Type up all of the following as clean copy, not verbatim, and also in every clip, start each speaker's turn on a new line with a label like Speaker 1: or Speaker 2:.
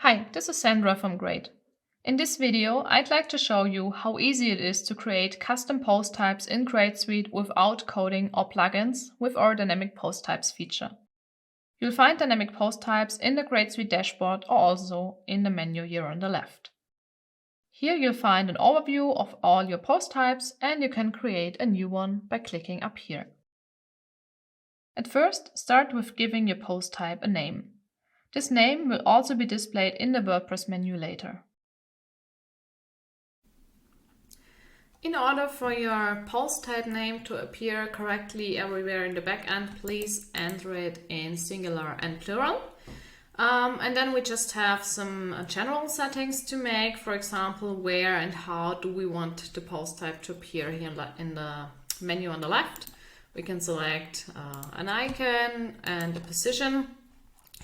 Speaker 1: Hi, this is Sandra from Greyd. In this video, I'd like to show you how easy it is to create custom post types in Greyd.Suite without coding or plugins with our dynamic post types feature. You'll find dynamic post types in the Greyd.Suite dashboard or also in the menu here on the left. Here you'll find an overview of all your post types and you can create a new one by clicking up here. At first, start with giving your post type a name. This name will also be displayed in the WordPress menu later. In order for your post type name to appear correctly everywhere in the backend, please enter it in singular and plural. And then we just have some general settings to make. For example, where and how do we want the post type to appear here in the menu on the left. We can select an icon and a position.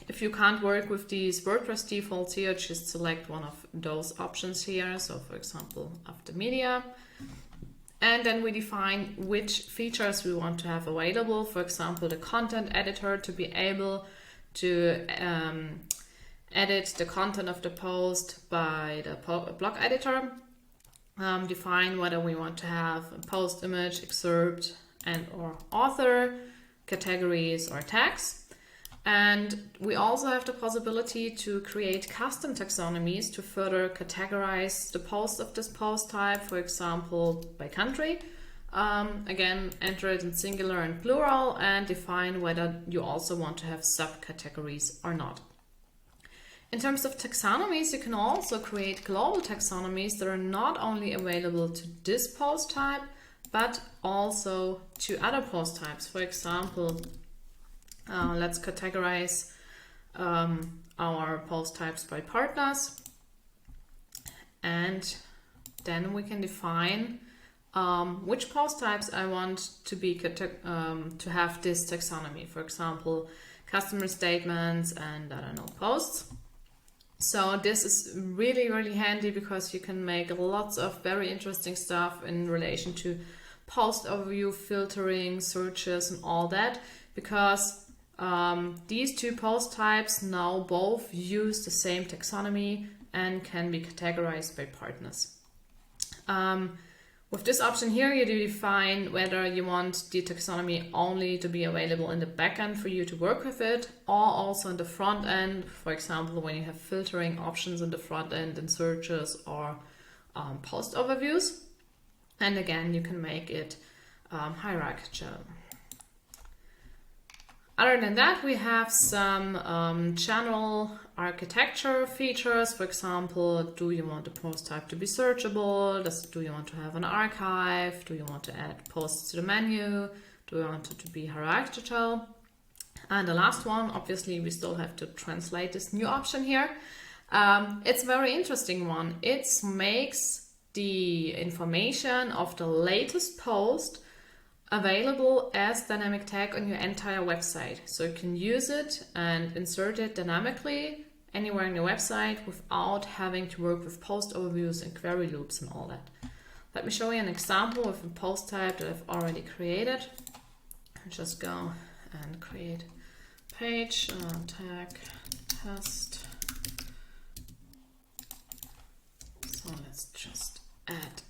Speaker 1: If you can't work with these WordPress defaults here, just select one of those options here. So for example, after media. And then we define which features we want to have available. For example, the content editor to be able to edit the content of the post by the blog editor. Define whether we want to have a post image, excerpt, and or author, categories or tags. And we also have the possibility to create custom taxonomies to further categorize the posts of this post type, for example, by country. Again, enter it in singular and plural and define whether you also want to have subcategories or not. In terms of taxonomies, you can also create global taxonomies that are not only available to this post type, but also to other post types. For example, let's categorize our post types by partners, and then we can define which post types I want to be to have this taxonomy. For example, customer statements and I don't know, posts. So this is really, really handy because you can make lots of very interesting stuff in relation to post overview, filtering, searches, and all that, because these two post types now both use the same taxonomy and can be categorized by partners. With this option here, you define whether you want the taxonomy only to be available in the backend for you to work with it, or also in the front end, for example, when you have filtering options in the front end and searches or post overviews. And again, you can make it hierarchical. Other than that, we have some channel architecture features. For example, do you want the post type to be searchable? Do you want to have an archive? Do you want to add posts to the menu? Do you want it to be hierarchical? And the last one, obviously, we still have to translate this new option here. It's a very interesting one. It makes the information of the latest post available as dynamic tag on your entire website. So you can use it and insert it dynamically anywhere on your website without having to work with post overviews and query loops and all that. Let me show you an example of a post type that I've already created. I'll just go and create page tag test. So let's just add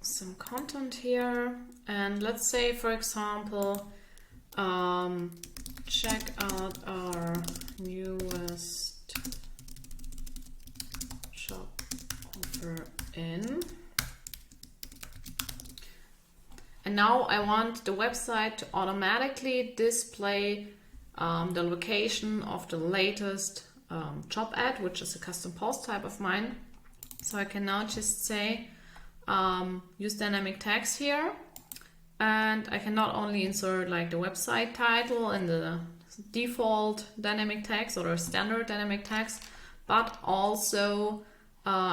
Speaker 1: some content here, and let's say, for example, check out our newest shop offer in. And now I want the website to automatically display the location of the latest job ad, which is a custom post type of mine. So I can now just say use dynamic tags here, and I can not only insert like the website title and the default dynamic tags or the standard dynamic tags, but also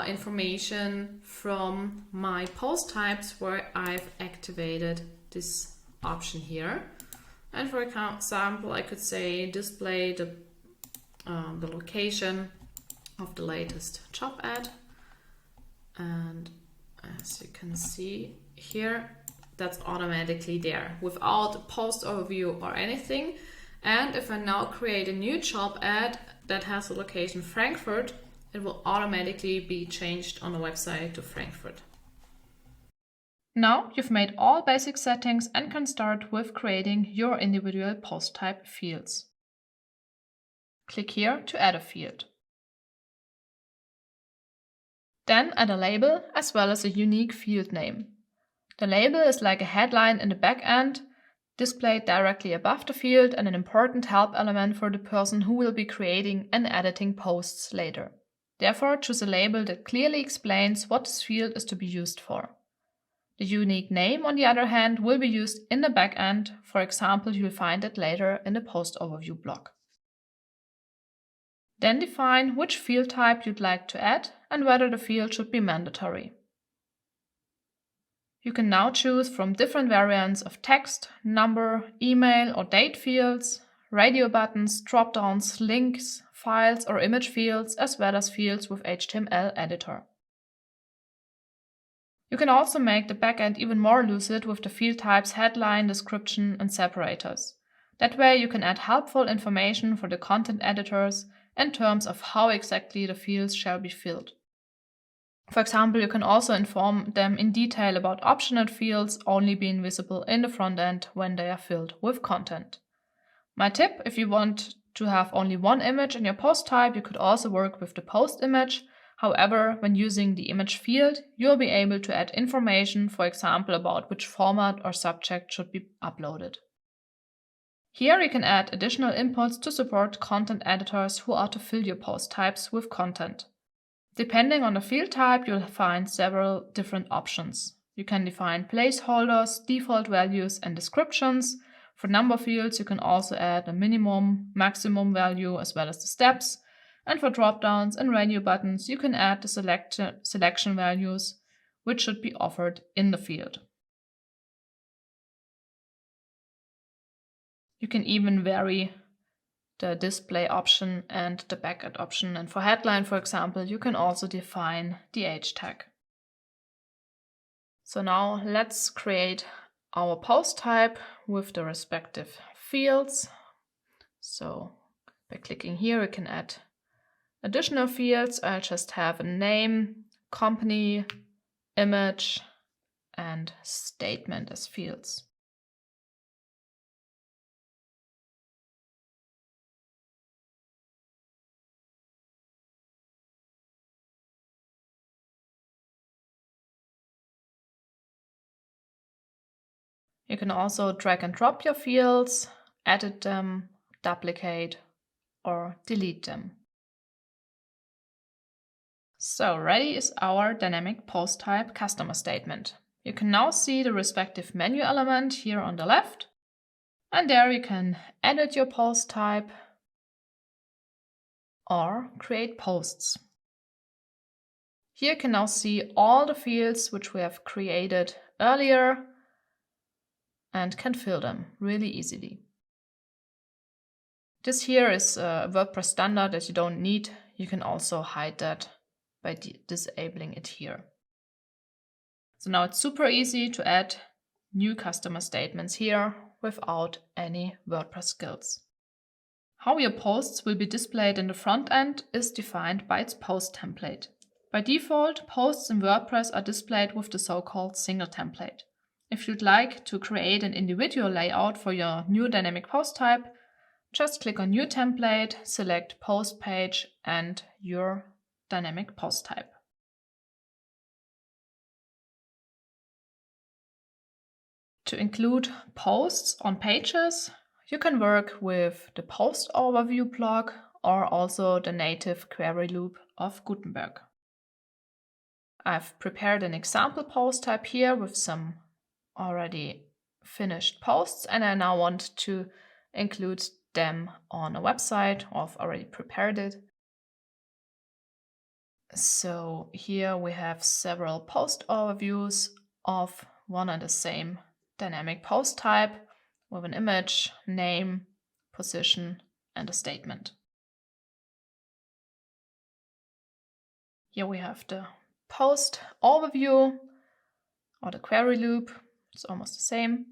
Speaker 1: information from my post types where I've activated this option here. And for example, I could say display the location of the latest job ad, and as you can see here, that's automatically there without a post overview or anything. And if I now create a new job ad that has the location Frankfurt, it will automatically be changed on the website to Frankfurt. Now you've made all basic settings and can start with creating your individual post type fields. Click here to add a field. Then add a label as well as a unique field name. The label is like a headline in the backend, displayed directly above the field and an important help element for the person who will be creating and editing posts later. Therefore, choose a label that clearly explains what this field is to be used for. The unique name, on the other hand, will be used in the backend. For example, you will find it later in the post overview block. Then define which field type you'd like to add and whether the field should be mandatory. You can now choose from different variants of text, number, email or date fields, radio buttons, drop-downs, links, files or image fields, as well as fields with HTML editor. You can also make the backend even more lucid with the field types headline, description and separators. That way you can add helpful information for the content editors in terms of how exactly the fields shall be filled. For example, you can also inform them in detail about optional fields only being visible in the front end when they are filled with content. My tip, if you want to have only one image in your post type, you could also work with the post image. However, when using the image field, you'll be able to add information, for example, about which format or subject should be uploaded. Here you can add additional inputs to support content editors who are to fill your post types with content. Depending on the field type, you'll find several different options. You can define placeholders, default values, and descriptions. For number fields, you can also add a minimum, maximum value, as well as the steps. And for drop-downs and radio buttons, you can add the selection values, which should be offered in the field. You can even vary the display option and the backend option. And for headline, for example, you can also define the H tag. So now let's create our post type with the respective fields. So by clicking here, we can add additional fields. I'll just have a name, company, image, and statement as fields. You can also drag and drop your fields, edit them, duplicate, or delete them. So ready is our dynamic post type customer statement. You can now see the respective menu element here on the left. And there you can edit your post type or create posts. Here you can now see all the fields which we have created earlier and can fill them really easily. This here is a WordPress standard that you don't need. You can also hide that by disabling it here. So now it's super easy to add new customer statements here without any WordPress skills. How your posts will be displayed in the front end is defined by its post template. By default, posts in WordPress are displayed with the so-called single template. If you'd like to create an individual layout for your new dynamic post type, just click on New Template, select Post Page and your dynamic post type. To include posts on pages, you can work with the Post Overview block or also the native query loop of Gutenberg. I've prepared an example post type here with some already finished posts, and I now want to include them on a website, or I've already prepared it. So here we have several post overviews of one and the same dynamic post type with an image, name, position, and a statement. Here we have the post overview or the query loop. It's almost the same.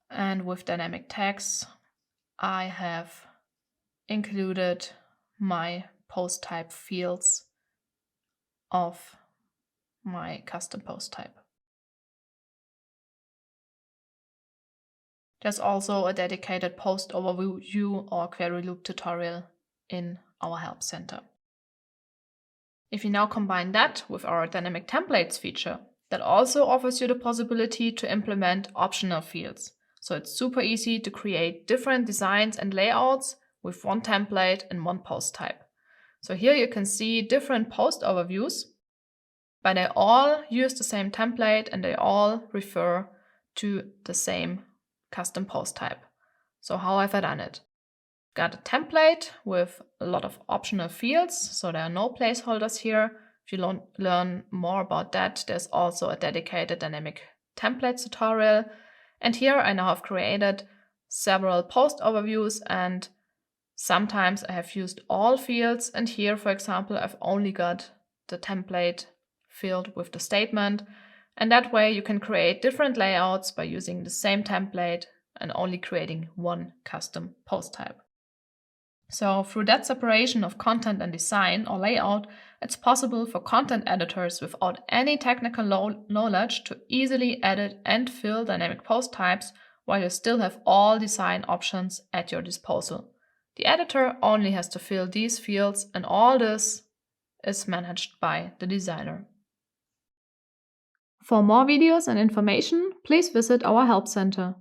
Speaker 1: And with dynamic tags, I have included my post type fields of my custom post type. There's also a dedicated post overview or query loop tutorial in our Help Center. If you now combine that with our dynamic templates feature, that also offers you the possibility to implement optional fields. So it's super easy to create different designs and layouts with one template and one post type. So here you can see different post overviews, but they all use the same template and they all refer to the same custom post type. So how have I done it? Got a template with a lot of optional fields, so there are no placeholders here. If you learn more about that, there's also a dedicated dynamic templates tutorial. And here I now have created several post overviews, and sometimes I have used all fields. And here, for example, I've only got the template filled with the statement. And that way you can create different layouts by using the same template and only creating one custom post type. So through that separation of content and design or layout, it's possible for content editors without any technical knowledge to easily edit and fill dynamic post types while you still have all design options at your disposal. The editor only has to fill these fields, and all this is managed by the designer. For more videos and information, please visit our Help Center.